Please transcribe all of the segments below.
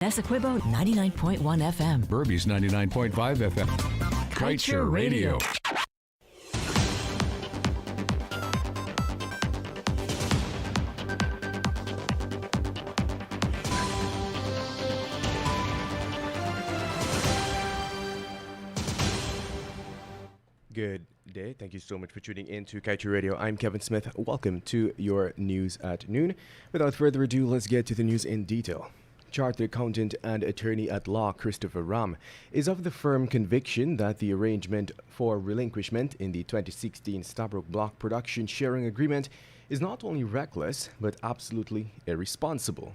Essequibo 99.1 FM. Burby's 99.5 FM. Kaieteur Radio. Good day. Thank you so much for tuning in to Kaieteur Radio. I'm Kevin Smith. Welcome to your news at noon. Without further ado, let's get to the news in detail. Chartered accountant and attorney at law Christopher Ram is of the firm conviction that the arrangement for relinquishment in the 2016 Stabroek Block production sharing agreement is not only reckless but absolutely irresponsible.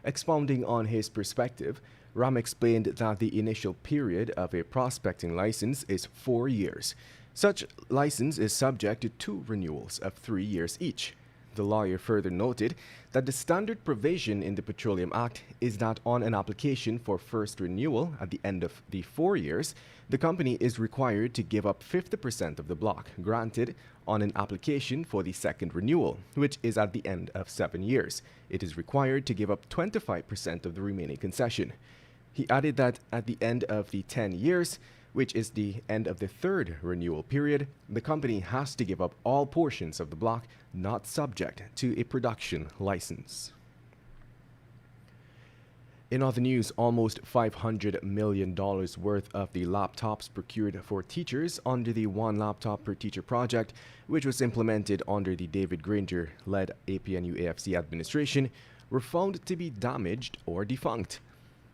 Expounding on his perspective, Ram explained that the initial period of a prospecting license is 4 years. Such license is subject to 2 renewals of 3 years each. The lawyer further noted that the standard provision in the Petroleum Act is that on an application for first renewal at the end of the 4 years, the company is required to give up 50% of the block granted on an application for the second renewal, which is at the end of 7 years. It is required to give up 25% of the remaining concession. He added that at the end of the 10 years, which is the end of the third renewal period, the company has to give up all portions of the block not subject to a production license. In other news, almost $500 million worth of the laptops procured for teachers under the One Laptop Per Teacher project, which was implemented under the David Granger-led APNU-AFC administration, were found to be damaged or defunct.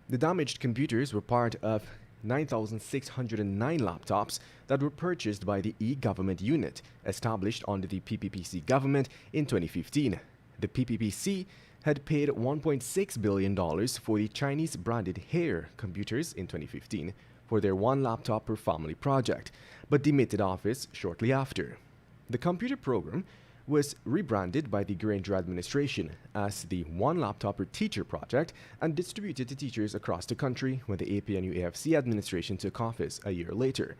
The damaged computers were part of 9,609 laptops that were purchased by the e-government unit established under the PPPC government in 2015. The PPPC had paid $1.6 billion for the Chinese-branded Hair computers in 2015 for their One Laptop Per Family project, but demitted office shortly after. The computer program was rebranded by the Granger administration as the One Laptop Per Teacher project and distributed to teachers across the country when the APNU-AFC administration took office a year later.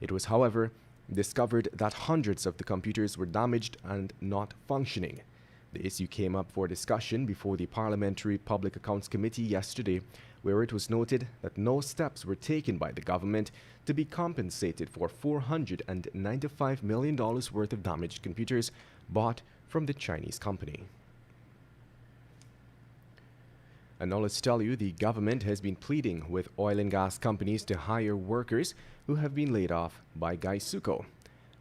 It was, however, discovered that hundreds of the computers were damaged and not functioning. The issue came up for discussion before the Parliamentary Public Accounts Committee yesterday, where it was noted that no steps were taken by the government to be compensated for $495 million worth of damaged computers bought from the Chinese company. And now let's tell you, the government has been pleading with oil and gas companies to hire workers who have been laid off by Kaieteur.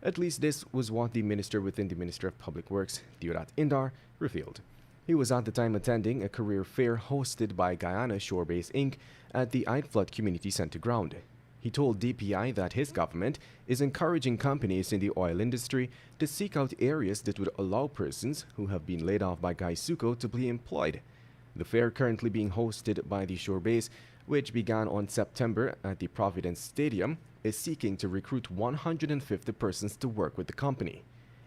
At least this was what the minister within the Ministry of Public Works, Theodat Indar, revealed. He was at the time attending a career fair hosted by Guyana Shorebase Inc. at the Eidflood Community Center ground. He told DPI that his government is encouraging companies in the oil industry to seek out areas that would allow persons who have been laid off by Kaieteur to be employed. The fair, currently being hosted by the Shorebase, which began on September at the Providence Stadium, is seeking to recruit 150 persons to work with the company.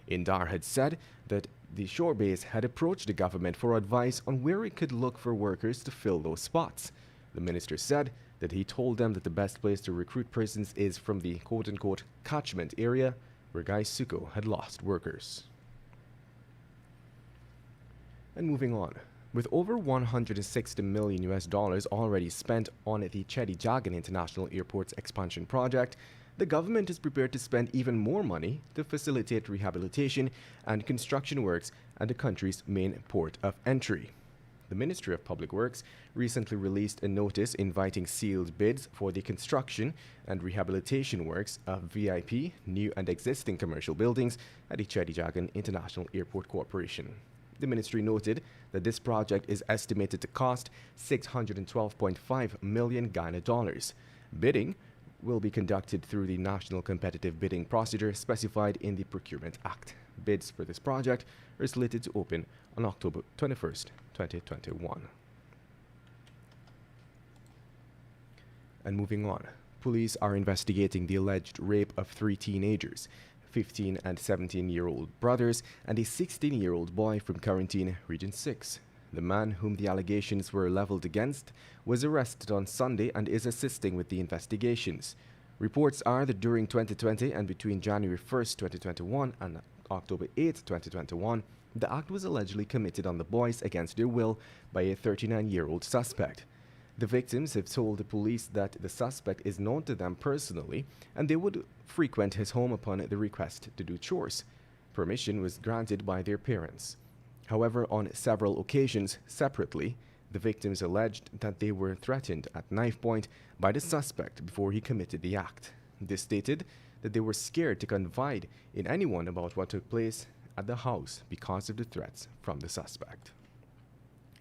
Indar had said that the Shorebase had approached the government for advice on where it could look for workers to fill those spots. The minister said that he told them that the best place to recruit persons is from the quote-unquote catchment area where Kaieteur had lost workers. And moving on. With over $160 million already spent on the Chedi Jagan International Airport's expansion project, the government is prepared to spend even more money to facilitate rehabilitation and construction works at the country's main port of entry. The Ministry of Public Works recently released a notice inviting sealed bids for the construction and rehabilitation works of VIP, new and existing commercial buildings at the Chedi Jagan International Airport Corporation. The ministry noted that this project is estimated to cost $612.5 million Ghana dollars. Bidding will be conducted through the national competitive bidding procedure specified in the Procurement Act. Bids for this project are slated to open on October 21st, 2021. And moving on, police are investigating the alleged rape of 3 teenagers, 15 and 17-year-old brothers and a 16-year-old boy from Quarantine, Region 6. The man whom the allegations were leveled against was arrested on Sunday and is assisting with the investigations. Reports are that during 2020 and between January 1st, 2021 and October 8th, 2021, the act was allegedly committed on the boys against their will by a 39-year-old suspect. The victims have told the police that the suspect is known to them personally and they would frequent his home upon the request to do chores. Permission was granted by their parents. However, on several occasions, separately, the victims alleged that they were threatened at knife point by the suspect before he committed the act. They stated that they were scared to confide in anyone about what took place at the house because of the threats from the suspect.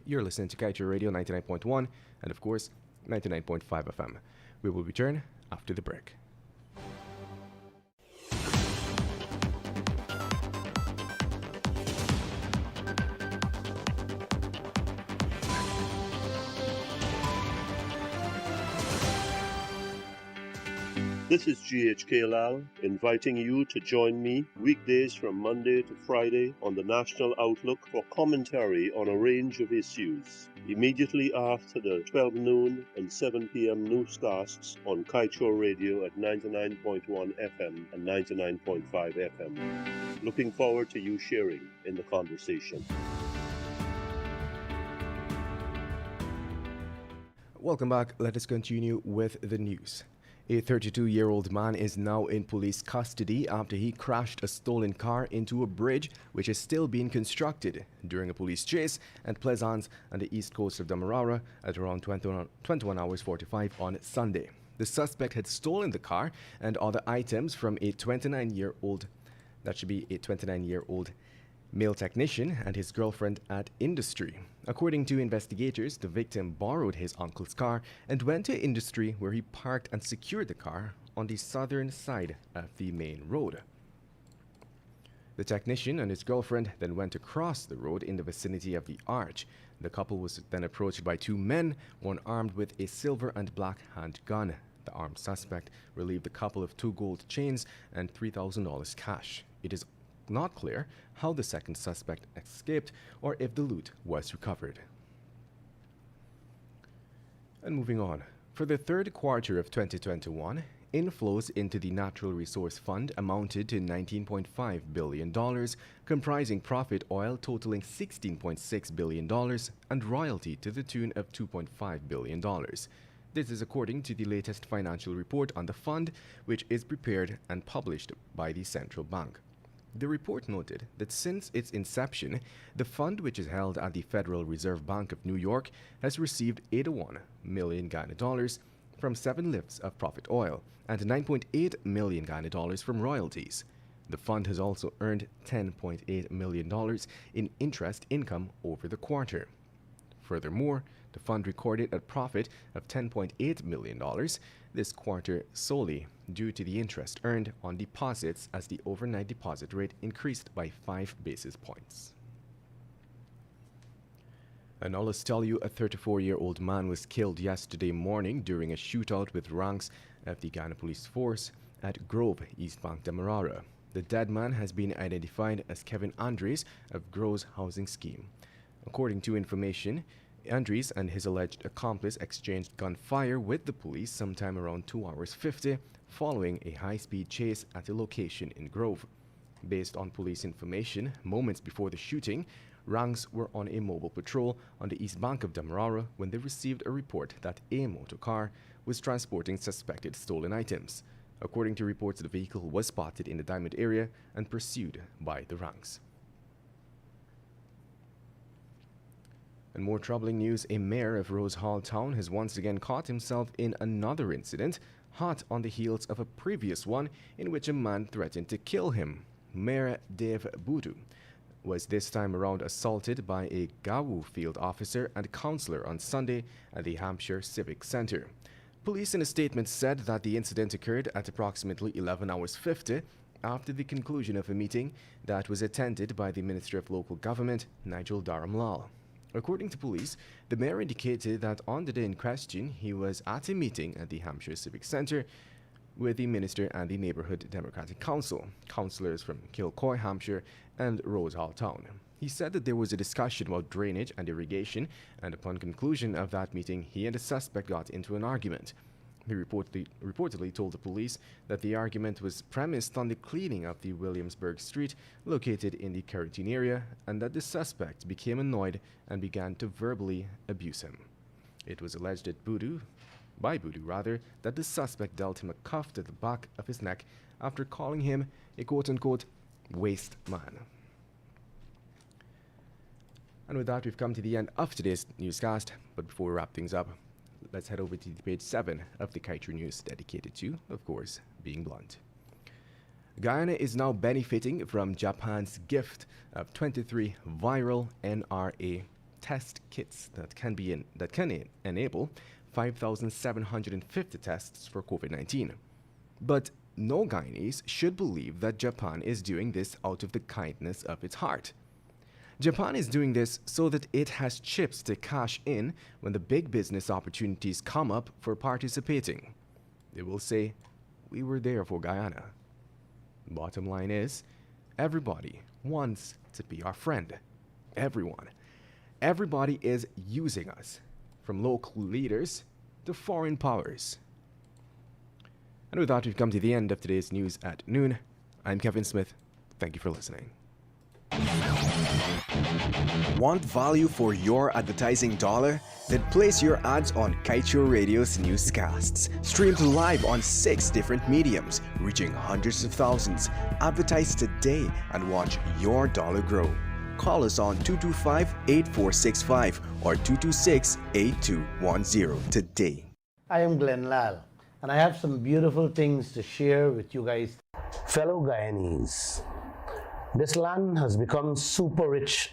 You're listening to Kaieteur Radio 99.1 and, of course, 99.5 FM. We will return after the break. This is GHK Lal inviting you to join me weekdays from Monday to Friday on the National Outlook for commentary on a range of issues. Immediately after the 12 noon and 7 p.m. newscasts on Kaieteur Radio at 99.1 FM and 99.5 FM. Looking forward to you sharing in the conversation. Welcome back. Let us continue with the news. A 32-year-old man is now in police custody after he crashed a stolen car into a bridge which is still being constructed during a police chase at Plaisance on the east coast of Demerara at around 21 hours 45 on Sunday. The suspect had stolen the car and other items from a 29-year-old male technician and his girlfriend at industry. According to investigators, the victim borrowed his uncle's car and went to industry where he parked and secured the car on the southern side of the main road. The technician and his girlfriend then went across the road in the vicinity of the arch. The couple was then approached by two men, one armed with a silver and black handgun. The armed suspect relieved the couple of 2 gold chains and $3,000 cash. It is not clear how the second suspect escaped or if the loot was recovered. And moving on, for the third quarter of 2021, inflows into the Natural Resource Fund amounted to $19.5 billion, comprising profit oil totaling $16.6 billion and royalty to the tune of $2.5 billion. This is according to the latest financial report on the fund, which is prepared and published by the central bank. The report noted that since its inception, the fund, which is held at the Federal Reserve Bank of New York, has received 81 million Ghana dollars from 7 lifts of profit oil and 9.8 million Ghana dollars from royalties. The fund has also earned $10.8 million in interest income over the quarter. Furthermore, the fund recorded a profit of $10.8 million this quarter solely due to the interest earned on deposits as the overnight deposit rate increased by 5 basis points. And now let's tell you, a 34-year-old man was killed yesterday morning during a shootout with ranks of the Ghana Police Force at Grove, East Bank, Demerara. The dead man has been identified as Kevin Andres of Grove's housing scheme. According to information, Andres and his alleged accomplice exchanged gunfire with the police sometime around 2 hours 50 following a high-speed chase at a location in Grove. Based on police information, moments before the shooting, ranks were on a mobile patrol on the east bank of Demerara when they received a report that a motor car was transporting suspected stolen items. According to reports, the vehicle was spotted in the Diamond area and pursued by the ranks. And more troubling news, a mayor of Rose Hall Town has once again caught himself in another incident, hot on the heels of a previous one in which a man threatened to kill him. Mayor Dave Budu was this time around assaulted by a Gawu field officer and councillor on Sunday at the Hampshire Civic Centre. Police in a statement said that the incident occurred at approximately 11 hours 50 after the conclusion of a meeting that was attended by the Minister of Local Government, Nigel Dharamlal. According to police, the mayor indicated that on the day in question, he was at a meeting at the Hampshire Civic Centre with the minister and the Neighbourhood Democratic Council, councillors from Kilcoy, Hampshire, and Rose Hall Town. He said that there was a discussion about drainage and irrigation, and upon conclusion of that meeting, he and the suspect got into an argument. He reportedly told the police that the argument was premised on the cleaning of the Williamsburg Street located in the Carrington area and that the suspect became annoyed and began to verbally abuse him. It was alleged that by Boodoo, that the suspect dealt him a cuff to the back of his neck after calling him a quote-unquote waste man. And with that, we've come to the end of today's newscast. But before we wrap things up, let's head over to page 7 of the Kaieteur News, dedicated to, of course, being blunt. Guyana is now benefiting from Japan's gift of 23 viral NRA test kits that can enable 5,750 tests for COVID-19. But no Guyanese should believe that Japan is doing this out of the kindness of its heart. Japan is doing this so that it has chips to cash in when the big business opportunities come up for participating. They will say, "We were there for Guyana." Bottom line is, everybody wants to be our friend. Everyone. Everybody is using us, from local leaders to foreign powers. And with that, we've come to the end of today's news at noon. I'm Kevin Smith. Thank you for listening. Want value for your advertising dollar? Then place your ads on Kaieteur Radio's newscasts. Streamed live on 6 different mediums, reaching hundreds of thousands. Advertise today and watch your dollar grow. Call us on 225-8465 or 226-8210 today. I am Glenn Lal, and I have some beautiful things to share with you guys. Fellow Guyanese, this land has become super rich